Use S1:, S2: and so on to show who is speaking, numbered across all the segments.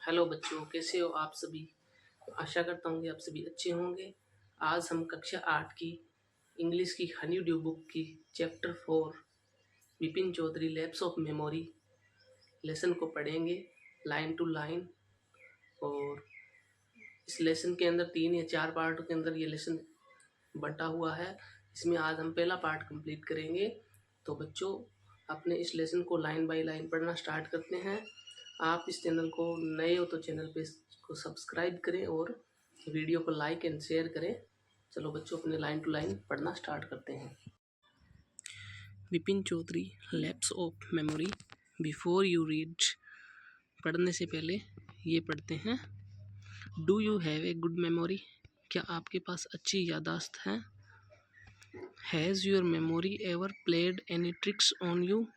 S1: Hello बच्चों, कैसे हो आप सभी। आशा करता हूँ कि आप सभी अच्छे होंगे। आज हम कक्षा 8 की इंग्लिश की हनी ड्यू बुक की chapter 4 Vipin Chaudhary lapse of memory lesson को पढ़ेंगे लाइन टू लाइन। और इस लेसन के अंदर 3 या 4 पार्ट के अंदर ये लेसन बंटा हुआ है। इसमें आज हम पहला पार्ट कंप्लीट करेंगे। तो बच्चों, अपने इस लेसन को लाइन बाय लाइन पढ़ना स्टार्ट करते हैं। आप इस चैनल को नए हो तो चैनल पे को सब्सक्राइब करें और वीडियो को लाइक एंड शेयर करें। चलो बच्चों, अपने लाइन टू लाइन पढ़ना स्टार्ट करते हैं। Vipin Chaudhary lapse of memory. Before you read, पढ़ने से पहले ये पढ़ते हैं। Do you have a good memory? क्या आपके पास अच्छी यादाश्त है? Has your memory ever played any tricks on you?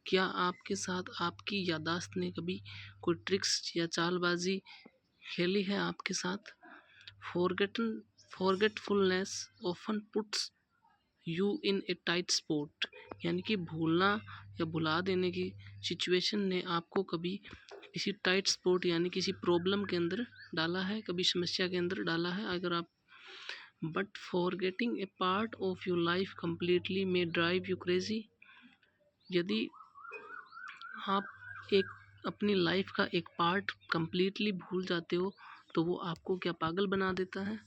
S1: क्या आपके साथ आपकी यादाश्त ने कभी कोई ट्रिक्स या चालबाजी खेली है आपके साथ? Forgetfulness often puts you in A tight spot. यानी कि भूलना या भुला देने की सिचुएशन ने आपको कभी किसी टाइट स्पॉट यानी किसी प्रॉब्लम के अंदर डाला है, कभी समस्या के अंदर डाला है। अगर आप but forgetting A part of your life completely may drive you crazy. यदि आप एक अपनी लाइफ का एक पार्ट कम्प्लीटली भूल जाते हो तो वो आपको क्या पागल बना देता है।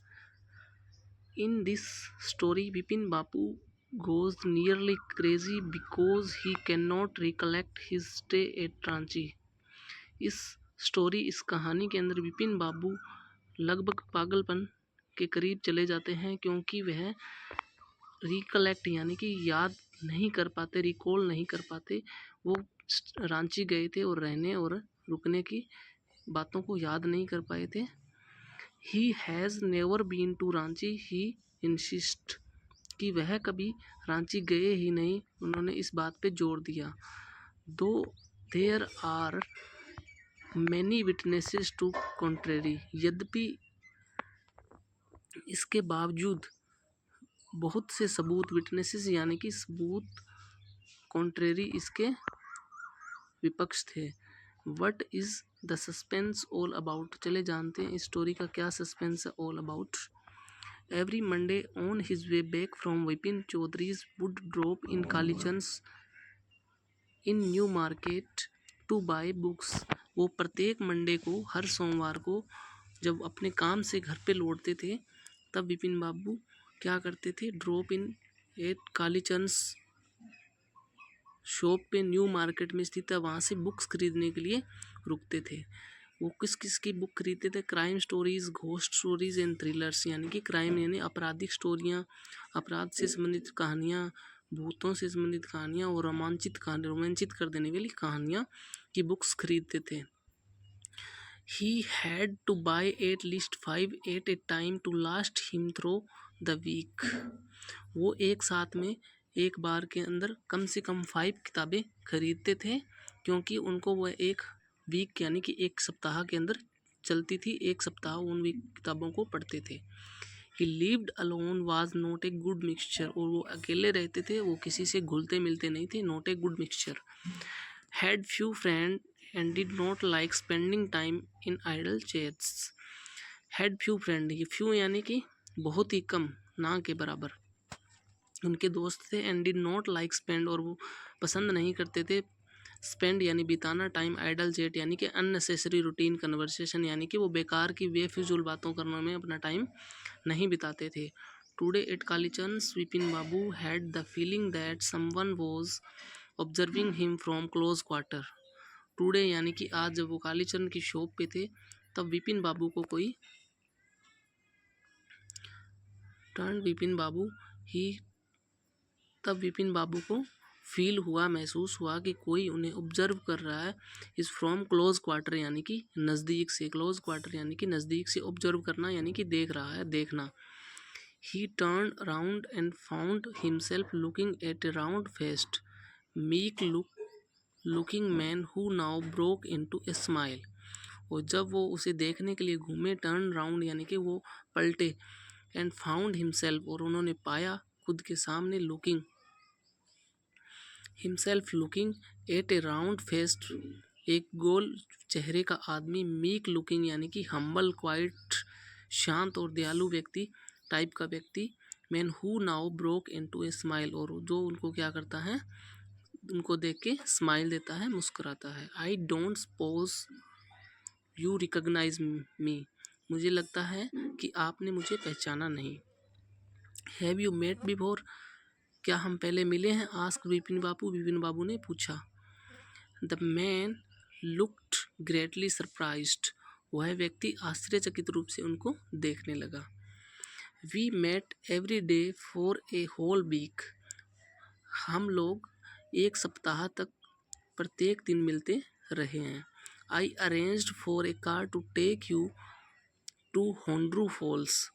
S1: In this story Vipin Bapu goes nearly crazy because he can not recollect his stay at Ranchi. इस कहानी के अंदर विपिन बाबू लगभग पागलपन के करीब चले जाते हैं क्योंकि वह रिकलेक्ट यानी कि याद नहीं कर पाते, रिकॉल नहीं कर पाते। वो रांची गए थे और रहने और रुकने की बातों को याद नहीं कर पाए थे। He has never been to Ranchi, he insist कि वह कभी रांची गए ही नहीं। उन्होंने इस बात पे जोर दिया। Though there are many witnesses to contrary, यद्यपि इसके बावजूद बहुत से सबूत, विटनेसेस यानी कि सबूत, कॉन्ट्रेरी इसके विपक्ष थे। What is the suspense all about? चले जानते हैं इस स्टोरी का क्या सस्पेंस है all about. Every Monday on his way back from Bipin Choudhury's would drop in Kalichand's in New Market to buy books. वो प्रत्येक मंडे को, हर सोमवार को जब अपने काम से घर पे लौटते थे तब विपिन बाबू क्या करते थे, ड्रॉप इन एट कालीचंद्स शॉप पे न्यू मार्केट में स्थित है, वहाँ से बुक्स खरीदने के लिए रुकते थे। वो किस किस की बुक खरीदते थे? Crime stories, ghost stories and thrillers. यानी कि क्राइम यानी आपराधिक स्टोरियाँ, अपराध से संबंधित कहानियाँ, भूतों से संबंधित कहानियाँ और रोमांचित कर देने वाली कहानियाँ की बुक्स खरीदते थे। He had to buy at least 5 at a time to last him through the week. वो एक साथ में एक बार के अंदर कम से कम 5 किताबें खरीदते थे क्योंकि उनको वह एक वीक यानी कि एक सप्ताह के अंदर चलती थी। एक सप्ताह उन किताबों को पढ़ते थे। He lived alone was not a good mixture, और वो अकेले रहते थे, वो किसी से घुलते मिलते नहीं थे। Not a good mixture. Had few friends and did not like spending time in idle chats. Had few friend, ये few यानी कि बहुत ही कम, ना के बराबर उनके दोस्त थे। and did not like spend, और वो पसंद नहीं करते थे spend यानी बिताना, टाइम idle chat यानी कि unnecessary routine conversation यानी कि वो बेकार की बेफिजूल बातों करने में अपना टाइम नहीं बिताते थे। Today at Kalichand's, Vipin Babu had the feeling that someone was observing him from close quarter. Today यानी कि आज जब वो कालीचंद की शॉप पे थे तब विपिन बाबू को कोई विपिन बाबू को फील हुआ, महसूस हुआ कि कोई उन्हें ऑब्जर्व कर रहा है। इस फ्रॉम क्लोज क्वार्टर यानी कि नज़दीक से, क्लोज क्वार्टर यानी कि नज़दीक से, ऑब्जर्व करना यानी कि देख रहा है, देखना। ही turn around and found himself looking at A round faced meek looking man who now broke into a smile. और जब वो उसे देखने के लिए घूमे, टर्न राउंड यानी कि वो पलटे, एंड फाउंड हिमसेल्फ, और उन्होंने पाया खुद के सामने, looking himself looking at A round faced एक गोल चेहरे का आदमी, मीक लुकिंग यानी कि हम्बल, क्वाइट, शांत और दयालु व्यक्ति टाइप का व्यक्ति, man who now broke into a smile, और जो उनको क्या करता है, उनको देख के स्माइल देता है, मुस्कुराता है। I don't suppose you recognise me, मुझे लगता है कि आपने मुझे पहचाना नहीं। हैव यू मेट बिफोर, क्या हम पहले मिले हैं? आस्क विपिन बाबू, विपिन बाबू ने पूछा। The man looked greatly surprised, वह व्यक्ति आश्चर्यचकित रूप से उनको देखने लगा। We met every day for a whole week, हम लोग एक सप्ताह तक प्रत्येक दिन मिलते रहे हैं। I arranged for a car to take you to Hundru Falls,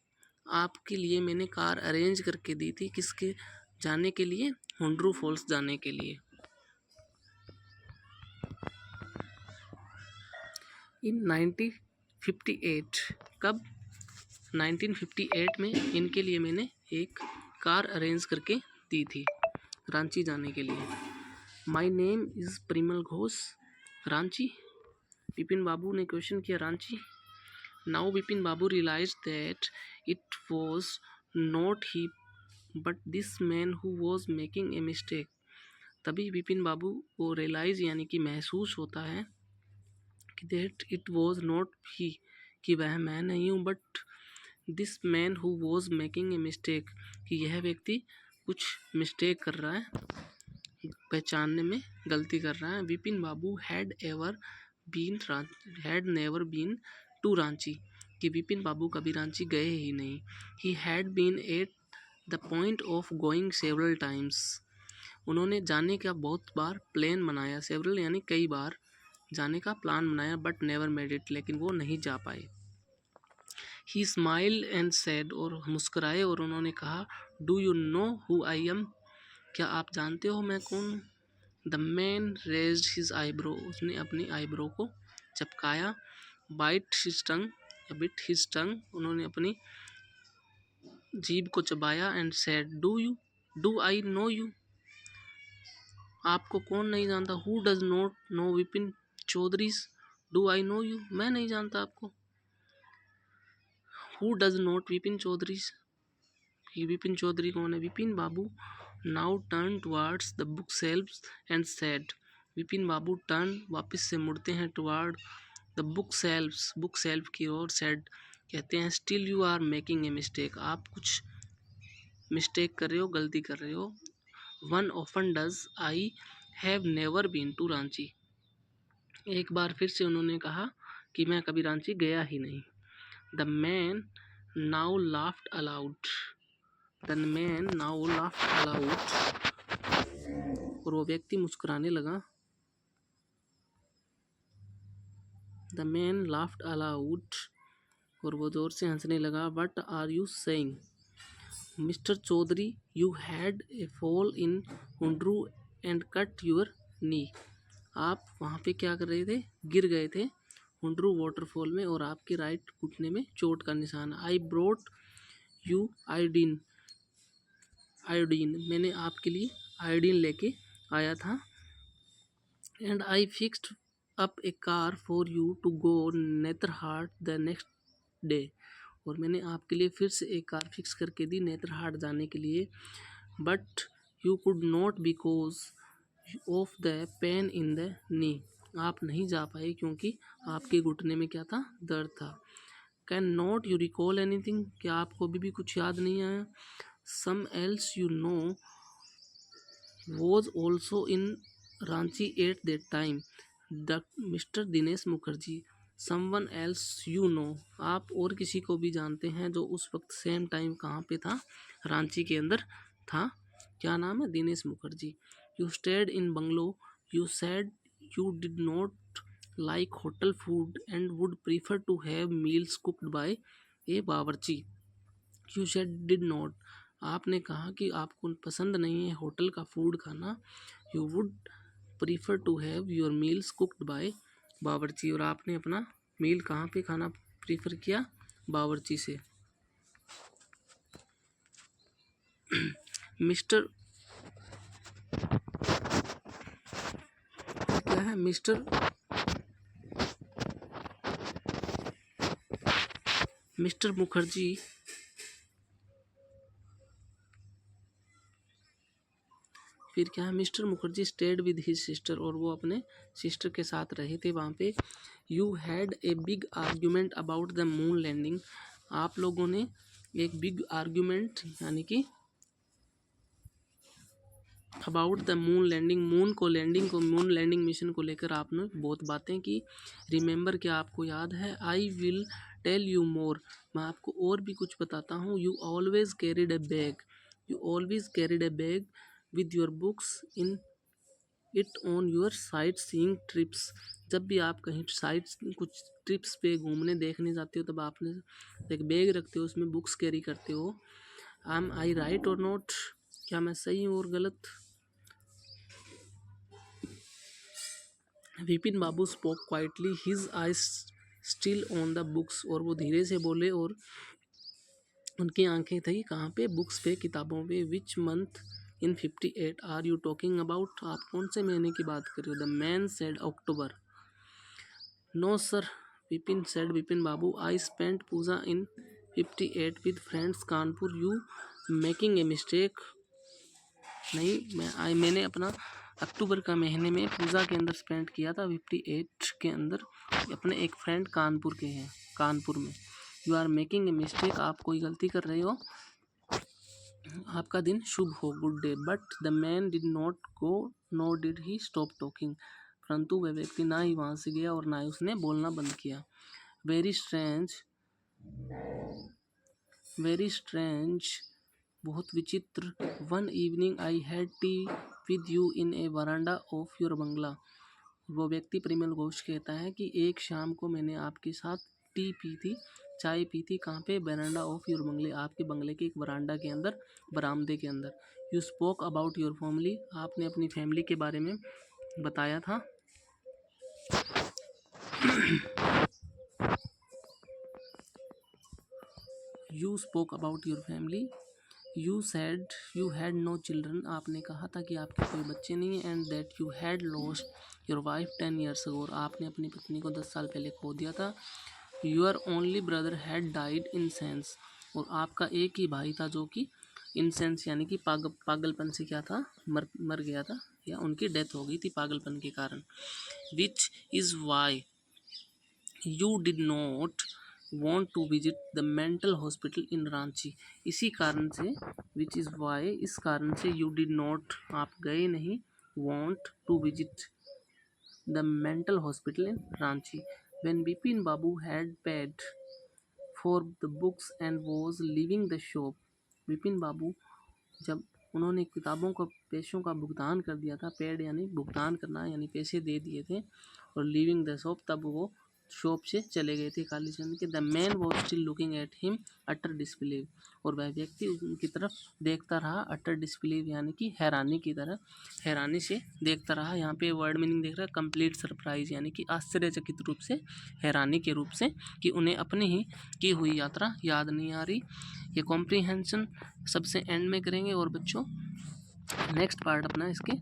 S1: आपके लिए मैंने कार अरेंज करके दी थी, किसके जाने के लिए? होंड्रू फॉल्स जाने के लिए। इन 1958, कब? 1958 में इनके लिए मैंने एक कार अरेंज करके दी थी रांची जाने के लिए। My name is Parimal Ghosh, Ranchi? Bipin babu ने क्वेश्चन किया, Ranchi? Now Bipin babu realise that it was not he but this man who was making a mistake, तभी विपिन बाबू को रियलाइज यानी कि महसूस होता है कि दैट इट वॉज नॉट ही, कि वह मैं नहीं हूँ, but this man who was making a mistake, कि यह व्यक्ति कुछ मिस्टेक कर रहा है, पहचानने में गलती कर रहा है। Bipin babu had never been to Ranchi, कि विपिन बाबू कभी रांची गए ही नहीं। He had been at the point of going several times, उन्होंने जाने का बहुत बार प्लान बनाया, सेवरल यानी कई बार जाने का प्लान बनाया, बट नेवर मेड इट, लेकिन वो नहीं जा पाए। ही स्माइल एंड सेड, और मुस्कुराए और उन्होंने कहा, do you know who I am, क्या आप जानते हो मैं कौन हूँ? The man raised his eyebrow, उसने अपनी आईब्रो को चपकाया। बाइट हिज टंग, उन्होंने अपनी जीभ को चबाया। And said, do I know you, आपको कौन नहीं जानता? Who does not know Bipin Choudhury, do I know you, मैं नहीं जानता आपको। Who does not Bipin Choudhury, Bipin Choudhury कौन है? Bipin babu now turn towards the book shelves and said, Bipin babu turn वापस से मुड़ते हैं टुवार्ड द बुक सेल्फ की ओर, सेड कहते हैं, still you are making a mistake, आप कुछ मिस्टेक कर रहे हो, गलती कर रहे हो। One often does, I have never been to Ranchi, एक बार फिर से उन्होंने कहा कि मैं कभी रांची गया ही नहीं। The man now laughed allowed, और वो व्यक्ति मुस्कुराने लगा। द मैन लाफ्ड अलाउड, और वो जोर से हंसने लगा। What are you saying mister Chaudhary, you had a fall in Hundru and cut your knee, आप वहाँ पे क्या कर रहे थे? गिर गए थे हुंड्रू वाटरफॉल में, और आपके राइट घुटने में चोट का निशान। आई ब्रोट यू आयोडीन, मैंने आपके लिए आयोडीन लेके आया था। And I fixed up a car for you to go Netarhat the next day, और मैंने आपके लिए फिर से एक कार फिक्स करके दी नेत्रहाट जाने के लिए। But you could not because of the pain in the knee, आप नहीं जा पाए क्योंकि आपके घुटने में क्या था? दर्द था। Can not you recall anything, क्या आपको अभी भी कुछ याद नहीं आया? Some else you know was also in Ranchi at that time, mister Dinesh Mukherjee. Someone else you know, आप और किसी को भी जानते हैं जो उस वक्त सेम टाइम कहाँ पे था? रांची के अंदर था। क्या नाम है? Dinesh Mukherjee. You stayed in bungalow, you said you did not like hotel food and would prefer to have meals cooked by a bawarchi. You said did not, आपने कहा कि आपको पसंद नहीं है होटल का फूड खाना। You would prefer to have your meals cooked by bawarchi, और आपने अपना मील कहाँ पे खाना प्रीफर किया? बावर्ची से। मिस्टर क्या है? मिस्टर मिस्टर मुखर्जी फिर क्या है, mister Mukherjee stayed with his sister, और वो अपने सिस्टर के साथ रहे थे वहाँ पे। You had a big argument about the moon landing, आप लोगों ने एक बिग आर्ग्यूमेंट यानी कि about the moon landing, moon landing mission को लेकर आपने बहुत बातें की। रिमेंबर, क्या आपको याद है। I will tell you more, मैं आपको और भी कुछ बताता हूँ। You always carried a bag with your books in it on your sightseeing trips, जब भी आप कहीं कुछ ट्रिप्स पे घूमने देखने जाते हो तब आपने एक बैग रखते हो, उसमें बुक्स कैरी करते हो। Am I right or not, क्या मैं सही हूँ और गलत। Bipin babu spoke quietly, his eyes still on the books, और वो धीरे से बोले और उनकी आंखें थी कहाँ पे, बुक्स पे, किताबों पे। Which month in 58 are you talking about, आप कौन से महीने की बात कर रहे हो। The man said October. No sir, Vipin babu, I spent Puja in 58 with friends Kanpur, you making a mistake. नहीं, मैंने अपना अक्टूबर का महीने में पूजा के अंदर स्पेंड किया था 58 के अंदर, अपने एक फ्रेंड कानपुर के हैं, कानपुर में। You are making a mistake, आप कोई गलती कर रहे हो, आपका दिन शुभ हो, good day. But the man did not go no did he stop talking, परंतु वह व्यक्ति ना ही वहाँ से गया और ना ही उसने बोलना बंद किया। वेरी स्ट्रेंज, बहुत विचित्र। One evening I had tea with you in a veranda of your bungalow, वो व्यक्ति परिमल घोष कहता है कि एक शाम को मैंने आपके साथ टी पी थी, चाय पी थी, कहाँ पे, वरांडा ऑफ योर बंगले, आपके बंगले के एक वरांडा के अंदर, बरामदे के अंदर। You spoke about your family, आपने अपनी फैमिली के बारे में बताया था। You spoke about your family. You said you had no children, आपने कहा था कि आपके कोई बच्चे नहीं हैं। And that you had lost your wife 10 years ago, आपने अपनी पत्नी को 10 साल पहले खो दिया था। Your only brother had died in sense, और आपका एक ही भाई था जो कि इन सेंस यानी कि पागलपन से क्या था, मर गया था, या उनकी डेथ हो गई थी पागलपन के कारण। Which is why you did not want to visit the mental hospital in Ranchi, इसी कारण से, which is why, इस कारण से, you did not, आप गए नहीं, want to visit the mental hospital in Ranchi. when Bipin Babu had paid for the books and was leaving the shop, Vipin बाबू जब उन्होंने किताबों का पैसों का भुगतान कर दिया था, पेड यानी भुगतान करना यानी पैसे दे दिए थे, और लीविंग द शॉप, तब वो शॉप से चले गए थे कालीचंद के। The man was still looking at him utter disbelief, और वह व्यक्ति उनकी तरफ देखता रहा, अटर डिस्बिलीव यानी कि हैरानी की तरह, हैरानी से देखता रहा। यहाँ पे वर्ड मीनिंग देख रहा है, कंप्लीट सरप्राइज यानी कि आश्चर्यचकित रूप से, हैरानी के रूप से, कि उन्हें अपनी ही की हुई यात्रा याद नहीं आ रही। ये कॉम्प्रीहेंशन सबसे एंड में करेंगे, और बच्चों नेक्स्ट पार्ट अपना इसके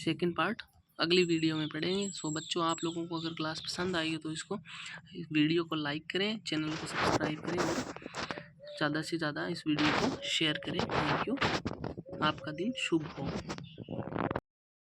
S1: सेकंड पार्ट अगली वीडियो में पढ़ेंगे। सो बच्चों, आप लोगों को अगर क्लास पसंद आई है तो इस वीडियो को लाइक करें, चैनल को सब्सक्राइब करें, और ज़्यादा से ज़्यादा इस वीडियो को शेयर करें। थैंक यू, आपका दिन शुभ हो।